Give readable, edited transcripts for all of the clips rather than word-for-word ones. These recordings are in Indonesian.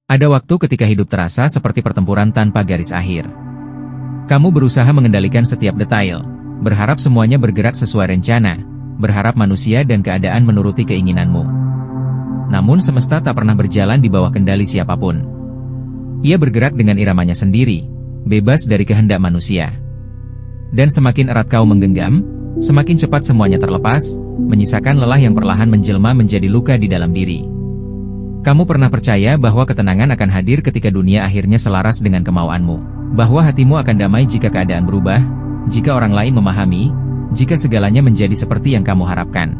Ada waktu ketika hidup terasa seperti pertempuran tanpa garis akhir. Kamu berusaha mengendalikan setiap detail, berharap semuanya bergerak sesuai rencana, berharap manusia dan keadaan menuruti keinginanmu. Namun semesta tak pernah berjalan di bawah kendali siapapun. Ia bergerak dengan iramanya sendiri, bebas dari kehendak manusia. Dan semakin erat kau menggenggam, semakin cepat semuanya terlepas, menyisakan lelah yang perlahan menjelma menjadi luka di dalam diri. Kamu pernah percaya bahwa ketenangan akan hadir ketika dunia akhirnya selaras dengan kemauanmu, bahwa hatimu akan damai jika keadaan berubah, jika orang lain memahami, jika segalanya menjadi seperti yang kamu harapkan.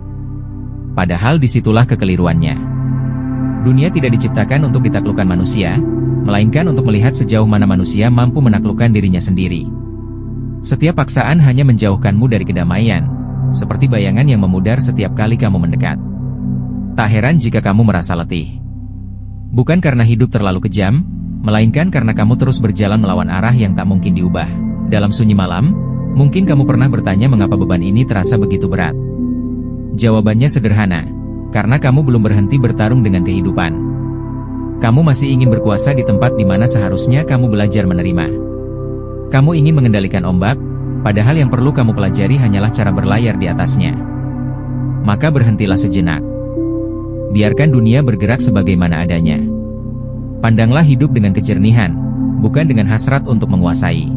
Padahal disitulah kekeliruannya. Dunia tidak diciptakan untuk ditaklukkan manusia, melainkan untuk melihat sejauh mana manusia mampu menaklukkan dirinya sendiri. Setiap paksaan hanya menjauhkanmu dari kedamaian, seperti bayangan yang memudar setiap kali kamu mendekat. Tak heran jika kamu merasa letih. Bukan karena hidup terlalu kejam, melainkan karena kamu terus berjalan melawan arah yang tak mungkin diubah. Dalam sunyi malam, mungkin kamu pernah bertanya mengapa beban ini terasa begitu berat. Jawabannya sederhana, karena kamu belum berhenti bertarung dengan kehidupan. Kamu masih ingin berkuasa di tempat di mana seharusnya kamu belajar menerima. Kamu ingin mengendalikan ombak, padahal yang perlu kamu pelajari hanyalah cara berlayar di atasnya. Maka berhentilah sejenak. Biarkan dunia bergerak sebagaimana adanya. Pandanglah hidup dengan kejernihan, bukan dengan hasrat untuk menguasai.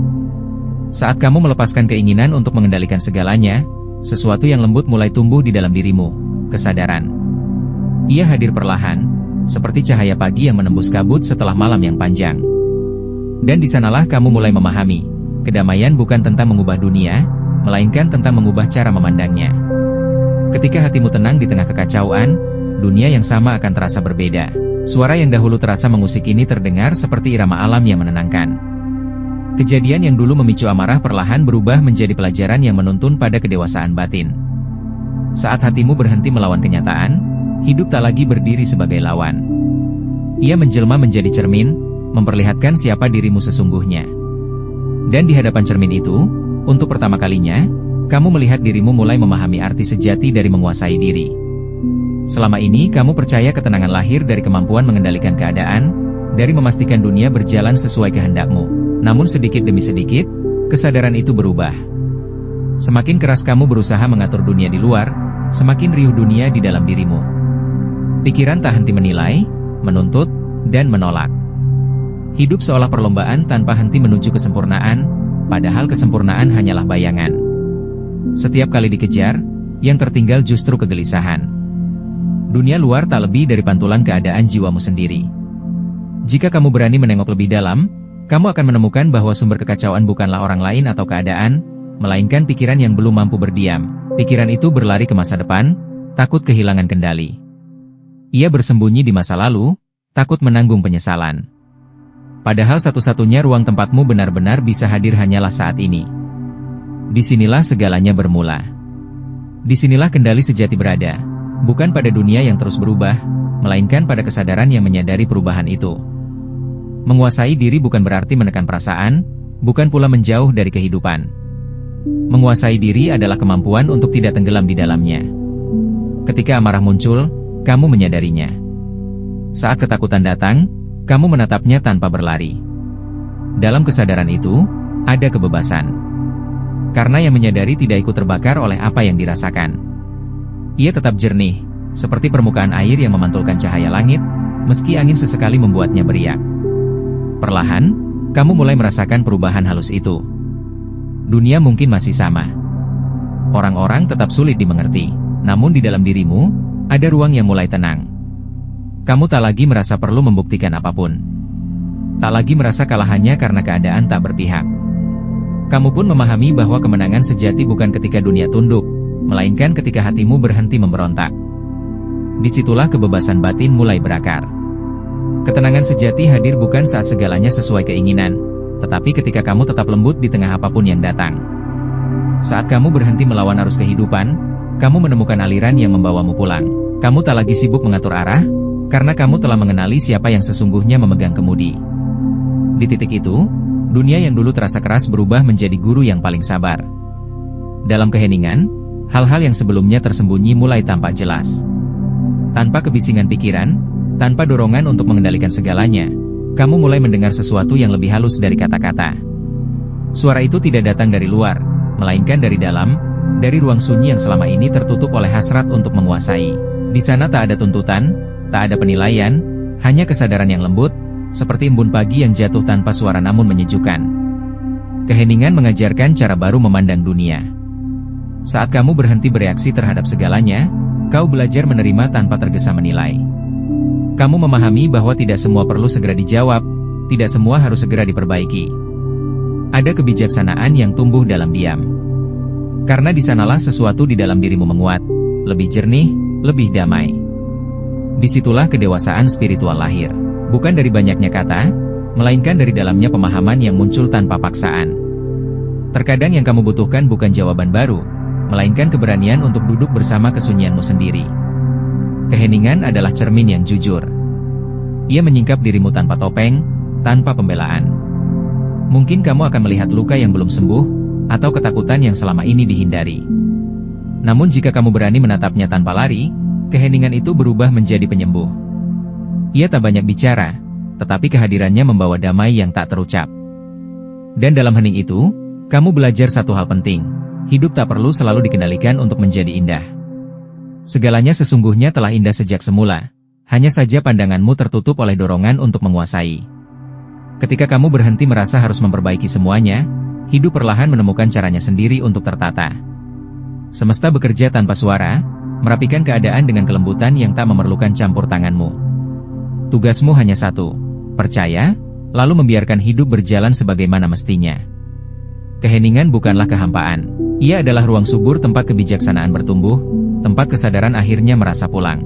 Saat kamu melepaskan keinginan untuk mengendalikan segalanya, sesuatu yang lembut mulai tumbuh di dalam dirimu, kesadaran. Ia hadir perlahan, seperti cahaya pagi yang menembus kabut setelah malam yang panjang. Dan di sanalah kamu mulai memahami, kedamaian bukan tentang mengubah dunia, melainkan tentang mengubah cara memandangnya. Ketika hatimu tenang di tengah kekacauan, dunia yang sama akan terasa berbeda. Suara yang dahulu terasa mengusik ini terdengar seperti irama alam yang menenangkan. Kejadian yang dulu memicu amarah perlahan berubah menjadi pelajaran yang menuntun pada kedewasaan batin. Saat hatimu berhenti melawan kenyataan, hidup tak lagi berdiri sebagai lawan. Ia menjelma menjadi cermin, memperlihatkan siapa dirimu sesungguhnya. Dan di hadapan cermin itu, untuk pertama kalinya, kamu melihat dirimu mulai memahami arti sejati dari menguasai diri. Selama ini kamu percaya ketenangan lahir dari kemampuan mengendalikan keadaan, dari memastikan dunia berjalan sesuai kehendakmu. Namun sedikit demi sedikit, kesadaran itu berubah. Semakin keras kamu berusaha mengatur dunia di luar, semakin riuh dunia di dalam dirimu. Pikiran tak henti menilai, menuntut, dan menolak. Hidup seolah perlombaan tanpa henti menuju kesempurnaan, padahal kesempurnaan hanyalah bayangan. Setiap kali dikejar, yang tertinggal justru kegelisahan. Dunia luar tak lebih dari pantulan keadaan jiwamu sendiri. Jika kamu berani menengok lebih dalam, kamu akan menemukan bahwa sumber kekacauan bukanlah orang lain atau keadaan, melainkan pikiran yang belum mampu berdiam. Pikiran itu berlari ke masa depan, takut kehilangan kendali. Ia bersembunyi di masa lalu, takut menanggung penyesalan. Padahal satu-satunya ruang tempatmu benar-benar bisa hadir hanyalah saat ini. Disinilah segalanya bermula. Disinilah kendali sejati berada. Bukan pada dunia yang terus berubah, melainkan pada kesadaran yang menyadari perubahan itu. Menguasai diri bukan berarti menekan perasaan, bukan pula menjauh dari kehidupan. Menguasai diri adalah kemampuan untuk tidak tenggelam di dalamnya. Ketika amarah muncul, kamu menyadarinya. Saat ketakutan datang, kamu menatapnya tanpa berlari. Dalam kesadaran itu, ada kebebasan. Karena yang menyadari tidak ikut terbakar oleh apa yang dirasakan. Ia tetap jernih, seperti permukaan air yang memantulkan cahaya langit, meski angin sesekali membuatnya beriak. Perlahan, kamu mulai merasakan perubahan halus itu. Dunia mungkin masih sama. Orang-orang tetap sulit dimengerti, namun di dalam dirimu, ada ruang yang mulai tenang. Kamu tak lagi merasa perlu membuktikan apapun. Tak lagi merasa kalah hanya karena keadaan tak berpihak. Kamu pun memahami bahwa kemenangan sejati bukan ketika dunia tunduk, melainkan ketika hatimu berhenti memberontak. Disitulah kebebasan batin mulai berakar. Ketenangan sejati hadir bukan saat segalanya sesuai keinginan, tetapi ketika kamu tetap lembut di tengah apapun yang datang. Saat kamu berhenti melawan arus kehidupan, kamu menemukan aliran yang membawamu pulang. Kamu tak lagi sibuk mengatur arah, karena kamu telah mengenali siapa yang sesungguhnya memegang kemudi. Di titik itu, dunia yang dulu terasa keras berubah menjadi guru yang paling sabar. Dalam keheningan, hal-hal yang sebelumnya tersembunyi mulai tampak jelas. Tanpa kebisingan pikiran, Tanpa dorongan untuk mengendalikan segalanya, kamu mulai mendengar sesuatu yang lebih halus dari kata-kata. Suara itu tidak datang dari luar, melainkan dari dalam, dari ruang sunyi yang selama ini tertutup oleh hasrat untuk menguasai. Di sana tak ada tuntutan, tak ada penilaian, hanya kesadaran yang lembut, seperti embun pagi yang jatuh tanpa suara namun menyejukkan. Keheningan mengajarkan cara baru memandang dunia. Saat kamu berhenti bereaksi terhadap segalanya, kau belajar menerima tanpa tergesa menilai. Kamu memahami bahwa tidak semua perlu segera dijawab, tidak semua harus segera diperbaiki. Ada kebijaksanaan yang tumbuh dalam diam. Karena di sanalah sesuatu di dalam dirimu menguat, lebih jernih, lebih damai. Disitulah kedewasaan spiritual lahir. Bukan dari banyaknya kata, melainkan dari dalamnya pemahaman yang muncul tanpa paksaan. Terkadang yang kamu butuhkan bukan jawaban baru, melainkan keberanian untuk duduk bersama kesunyianmu sendiri. Keheningan adalah cermin yang jujur. Ia menyingkap dirimu tanpa topeng, tanpa pembelaan. Mungkin kamu akan melihat luka yang belum sembuh, atau ketakutan yang selama ini dihindari. Namun jika kamu berani menatapnya tanpa lari, keheningan itu berubah menjadi penyembuh. Ia tak banyak bicara, tetapi kehadirannya membawa damai yang tak terucap. Dan dalam hening itu, kamu belajar satu hal penting. Hidup tak perlu selalu dikendalikan untuk menjadi indah. Segalanya sesungguhnya telah indah sejak semula, hanya saja pandanganmu tertutup oleh dorongan untuk menguasai. Ketika kamu berhenti merasa harus memperbaiki semuanya, hidup perlahan menemukan caranya sendiri untuk tertata. Semesta bekerja tanpa suara, merapikan keadaan dengan kelembutan yang tak memerlukan campur tanganmu. Tugasmu hanya satu, percaya, lalu membiarkan hidup berjalan sebagaimana mestinya. Keheningan bukanlah kehampaan, ia adalah ruang subur tempat kebijaksanaan bertumbuh, tempat kesadaran akhirnya merasa pulang.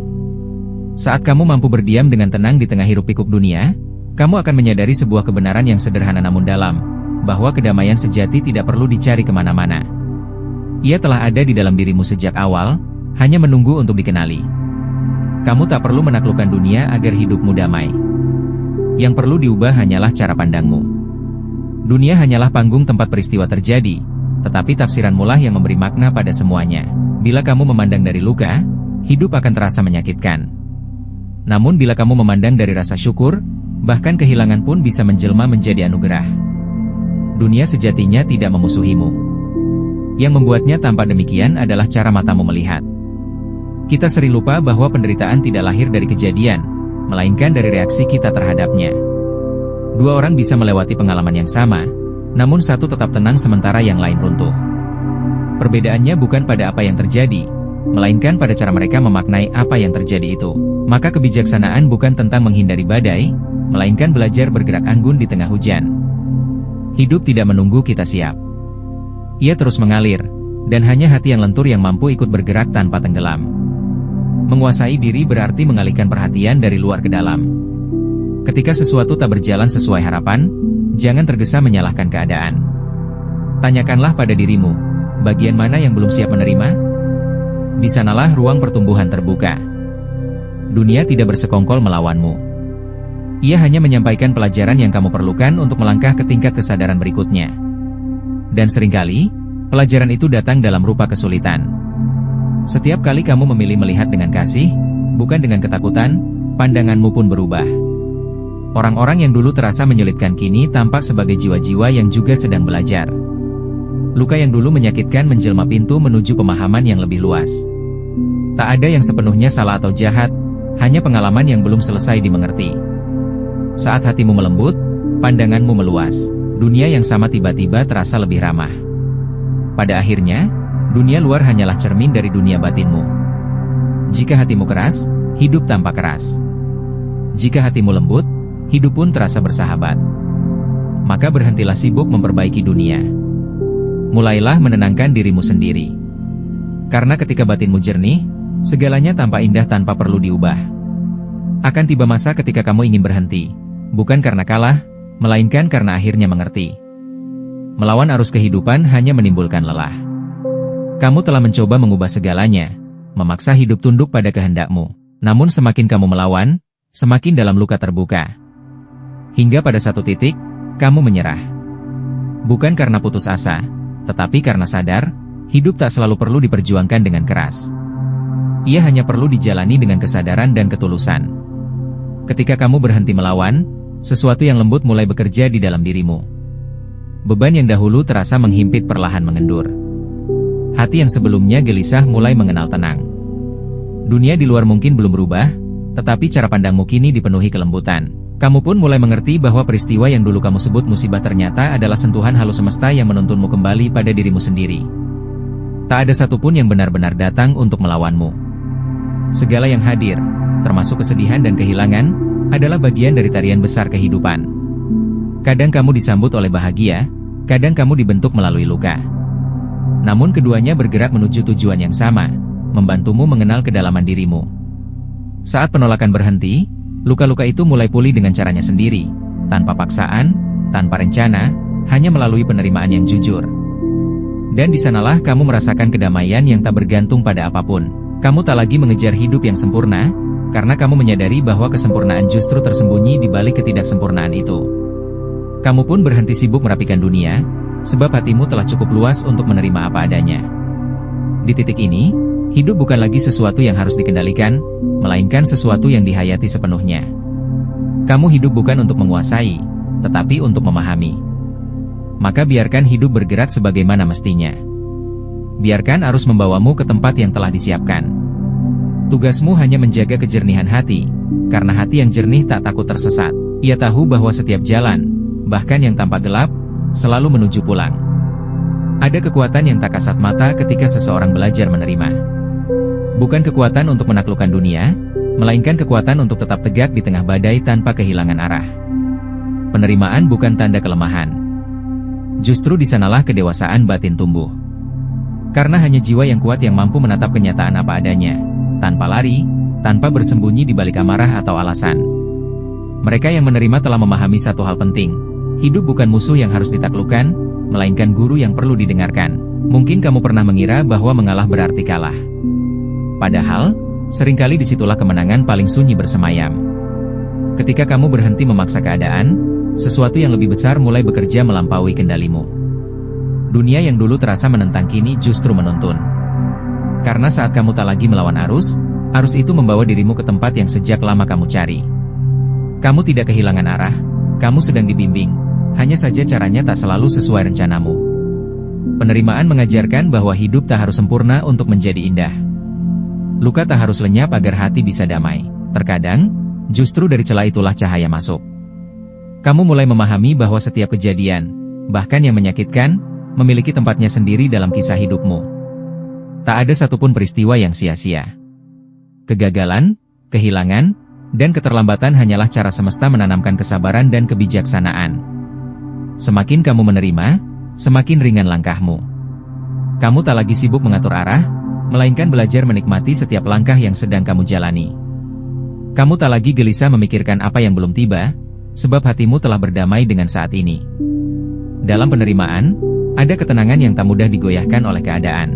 Saat kamu mampu berdiam dengan tenang di tengah hiruk-pikuk dunia, kamu akan menyadari sebuah kebenaran yang sederhana namun dalam, bahwa kedamaian sejati tidak perlu dicari kemana-mana. Ia telah ada di dalam dirimu sejak awal, hanya menunggu untuk dikenali. Kamu tak perlu menaklukkan dunia agar hidupmu damai. Yang perlu diubah hanyalah cara pandangmu. Dunia hanyalah panggung tempat peristiwa terjadi, tetapi tafsiranmu lah yang memberi makna pada semuanya. Bila kamu memandang dari luka, hidup akan terasa menyakitkan. Namun bila kamu memandang dari rasa syukur, bahkan kehilangan pun bisa menjelma menjadi anugerah. Dunia sejatinya tidak memusuhimu. Yang membuatnya tampak demikian adalah cara matamu melihat. Kita sering lupa bahwa penderitaan tidak lahir dari kejadian, melainkan dari reaksi kita terhadapnya. Dua orang bisa melewati pengalaman yang sama, namun satu tetap tenang sementara yang lain runtuh. Perbedaannya bukan pada apa yang terjadi, melainkan pada cara mereka memaknai apa yang terjadi itu. Maka kebijaksanaan bukan tentang menghindari badai, melainkan belajar bergerak anggun di tengah hujan. Hidup tidak menunggu kita siap. Ia terus mengalir, dan hanya hati yang lentur yang mampu ikut bergerak tanpa tenggelam. Menguasai diri berarti mengalihkan perhatian dari luar ke dalam. Ketika sesuatu tak berjalan sesuai harapan, jangan tergesa menyalahkan keadaan. Tanyakanlah pada dirimu, bagian mana yang belum siap menerima? Di sanalah ruang pertumbuhan terbuka. Dunia tidak bersekongkol melawanmu. Ia hanya menyampaikan pelajaran yang kamu perlukan untuk melangkah ke tingkat kesadaran berikutnya. Dan seringkali, pelajaran itu datang dalam rupa kesulitan. Setiap kali kamu memilih melihat dengan kasih, bukan dengan ketakutan, pandanganmu pun berubah. Orang-orang yang dulu terasa menyulitkan kini tampak sebagai jiwa-jiwa yang juga sedang belajar. Luka yang dulu menyakitkan menjelma pintu menuju pemahaman yang lebih luas. Tak ada yang sepenuhnya salah atau jahat, hanya pengalaman yang belum selesai dimengerti. Saat hatimu melembut, pandanganmu meluas. Dunia yang sama tiba-tiba terasa lebih ramah. Pada akhirnya, dunia luar hanyalah cermin dari dunia batinmu. Jika hatimu keras, hidup tampak keras. Jika hatimu lembut, hidup pun terasa bersahabat. Maka berhentilah sibuk memperbaiki dunia. Mulailah menenangkan dirimu sendiri. Karena ketika batinmu jernih, segalanya tampak indah tanpa perlu diubah. Akan tiba masa ketika kamu ingin berhenti, bukan karena kalah, melainkan karena akhirnya mengerti. Melawan arus kehidupan hanya menimbulkan lelah. Kamu telah mencoba mengubah segalanya, memaksa hidup tunduk pada kehendakmu. Namun semakin kamu melawan, semakin dalam luka terbuka. Hingga pada satu titik, kamu menyerah. Bukan karena putus asa, tetapi karena sadar, hidup tak selalu perlu diperjuangkan dengan keras. Ia hanya perlu dijalani dengan kesadaran dan ketulusan. Ketika kamu berhenti melawan, sesuatu yang lembut mulai bekerja di dalam dirimu. Beban yang dahulu terasa menghimpit perlahan mengendur. Hati yang sebelumnya gelisah mulai mengenal tenang. Dunia di luar mungkin belum berubah, tetapi cara pandangmu kini dipenuhi kelembutan. Kamu pun mulai mengerti bahwa peristiwa yang dulu kamu sebut musibah ternyata adalah sentuhan halus semesta yang menuntunmu kembali pada dirimu sendiri. Tak ada satupun yang benar-benar datang untuk melawanmu. Segala yang hadir, termasuk kesedihan dan kehilangan, adalah bagian dari tarian besar kehidupan. Kadang kamu disambut oleh bahagia, kadang kamu dibentuk melalui luka. Namun keduanya bergerak menuju tujuan yang sama, membantumu mengenal kedalaman dirimu. Saat penolakan berhenti, luka-luka itu mulai pulih dengan caranya sendiri, tanpa paksaan, tanpa rencana, hanya melalui penerimaan yang jujur. Dan di sanalah kamu merasakan kedamaian yang tak bergantung pada apapun. Kamu tak lagi mengejar hidup yang sempurna, karena kamu menyadari bahwa kesempurnaan justru tersembunyi di balik ketidaksempurnaan itu. Kamu pun berhenti sibuk merapikan dunia, sebab hatimu telah cukup luas untuk menerima apa adanya. Di titik ini, hidup bukan lagi sesuatu yang harus dikendalikan, melainkan sesuatu yang dihayati sepenuhnya. Kamu hidup bukan untuk menguasai, tetapi untuk memahami. Maka biarkan hidup bergerak sebagaimana mestinya. Biarkan arus membawamu ke tempat yang telah disiapkan. Tugasmu hanya menjaga kejernihan hati, karena hati yang jernih tak takut tersesat. Ia tahu bahwa setiap jalan, bahkan yang tampak gelap, selalu menuju pulang. Ada kekuatan yang tak kasat mata ketika seseorang belajar menerima. Bukan kekuatan untuk menaklukkan dunia, melainkan kekuatan untuk tetap tegak di tengah badai tanpa kehilangan arah. Penerimaan bukan tanda kelemahan. Justru di sanalah kedewasaan batin tumbuh. Karena hanya jiwa yang kuat yang mampu menatap kenyataan apa adanya, tanpa lari, tanpa bersembunyi di balik amarah atau alasan. Mereka yang menerima telah memahami satu hal penting. Hidup bukan musuh yang harus ditaklukkan, melainkan guru yang perlu didengarkan. Mungkin kamu pernah mengira bahwa mengalah berarti kalah. Padahal, seringkali disitulah kemenangan paling sunyi bersemayam. Ketika kamu berhenti memaksa keadaan, sesuatu yang lebih besar mulai bekerja melampaui kendalimu. Dunia yang dulu terasa menentang kini justru menuntun. Karena saat kamu tak lagi melawan arus, arus itu membawa dirimu ke tempat yang sejak lama kamu cari. Kamu tidak kehilangan arah, kamu sedang dibimbing. Hanya saja caranya tak selalu sesuai rencanamu. Penerimaan mengajarkan bahwa hidup tak harus sempurna untuk menjadi indah. Luka tak harus lenyap agar hati bisa damai. Terkadang, justru dari celah itulah cahaya masuk. Kamu mulai memahami bahwa setiap kejadian, bahkan yang menyakitkan, memiliki tempatnya sendiri dalam kisah hidupmu. Tak ada satupun peristiwa yang sia-sia. Kegagalan, kehilangan, dan keterlambatan hanyalah cara semesta menanamkan kesabaran dan kebijaksanaan. Semakin kamu menerima, semakin ringan langkahmu. Kamu tak lagi sibuk mengatur arah, melainkan belajar menikmati setiap langkah yang sedang kamu jalani. Kamu tak lagi gelisah memikirkan apa yang belum tiba, sebab hatimu telah berdamai dengan saat ini. Dalam penerimaan, ada ketenangan yang tak mudah digoyahkan oleh keadaan.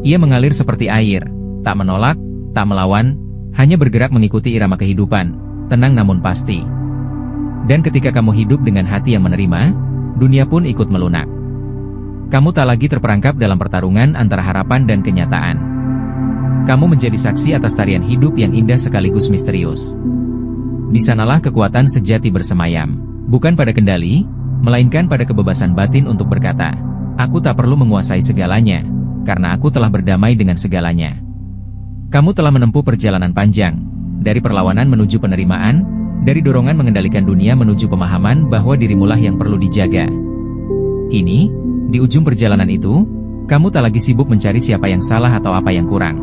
Ia mengalir seperti air, tak menolak, tak melawan, hanya bergerak mengikuti irama kehidupan, tenang namun pasti. Dan ketika kamu hidup dengan hati yang menerima, dunia pun ikut melunak. Kamu tak lagi terperangkap dalam pertarungan antara harapan dan kenyataan. Kamu menjadi saksi atas tarian hidup yang indah sekaligus misterius. Di sanalah kekuatan sejati bersemayam, bukan pada kendali, melainkan pada kebebasan batin untuk berkata, "Aku tak perlu menguasai segalanya, karena aku telah berdamai dengan segalanya." Kamu telah menempuh perjalanan panjang, dari perlawanan menuju penerimaan, dari dorongan mengendalikan dunia menuju pemahaman bahwa dirimulah yang perlu dijaga. Kini, di ujung perjalanan itu, kamu tak lagi sibuk mencari siapa yang salah atau apa yang kurang.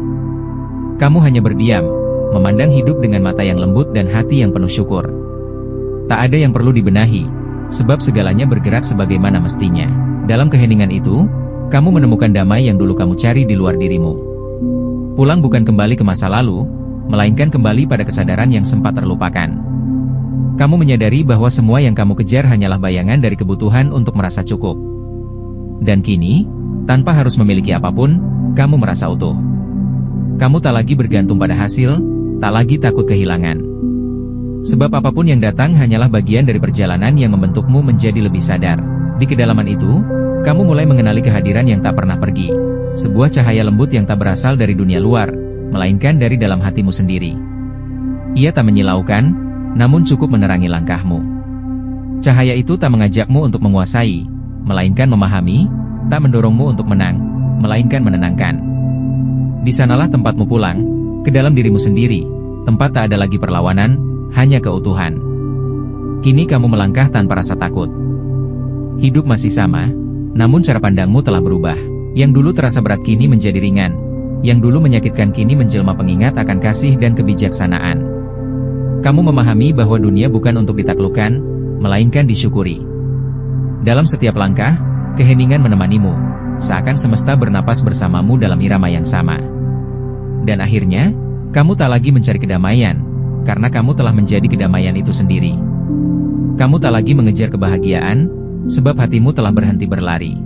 Kamu hanya berdiam, memandang hidup dengan mata yang lembut dan hati yang penuh syukur. Tak ada yang perlu dibenahi, sebab segalanya bergerak sebagaimana mestinya. Dalam keheningan itu, kamu menemukan damai yang dulu kamu cari di luar dirimu. Pulang bukan kembali ke masa lalu, melainkan kembali pada kesadaran yang sempat terlupakan. Kamu menyadari bahwa semua yang kamu kejar hanyalah bayangan dari kebutuhan untuk merasa cukup. Dan kini, tanpa harus memiliki apapun, kamu merasa utuh. Kamu tak lagi bergantung pada hasil, tak lagi takut kehilangan. Sebab apapun yang datang hanyalah bagian dari perjalanan yang membentukmu menjadi lebih sadar. Di kedalaman itu, kamu mulai mengenali kehadiran yang tak pernah pergi. Sebuah cahaya lembut yang tak berasal dari dunia luar, melainkan dari dalam hatimu sendiri. Ia tak menyilaukan, namun cukup menerangi langkahmu. Cahaya itu tak mengajakmu untuk menguasai, melainkan memahami, tak mendorongmu untuk menang, melainkan menenangkan. Di sanalah tempatmu pulang, ke dalam dirimu sendiri, tempat tak ada lagi perlawanan, hanya keutuhan. Kini kamu melangkah tanpa rasa takut. Hidup masih sama, namun cara pandangmu telah berubah. Yang dulu terasa berat kini menjadi ringan. Yang dulu menyakitkan kini menjelma pengingat akan kasih dan kebijaksanaan. Kamu memahami bahwa dunia bukan untuk ditaklukkan, melainkan disyukuri. Dalam setiap langkah, keheningan menemanimu, seakan semesta bernapas bersamamu dalam irama yang sama. Dan akhirnya, kamu tak lagi mencari kedamaian, karena kamu telah menjadi kedamaian itu sendiri. Kamu tak lagi mengejar kebahagiaan, sebab hatimu telah berhenti berlari.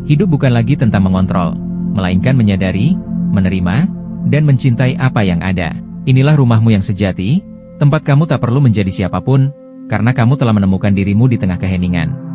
Hidup bukan lagi tentang mengontrol, melainkan menyadari, menerima, dan mencintai apa yang ada. Inilah rumahmu yang sejati, tempat kamu tak perlu menjadi siapapun, karena kamu telah menemukan dirimu di tengah keheningan.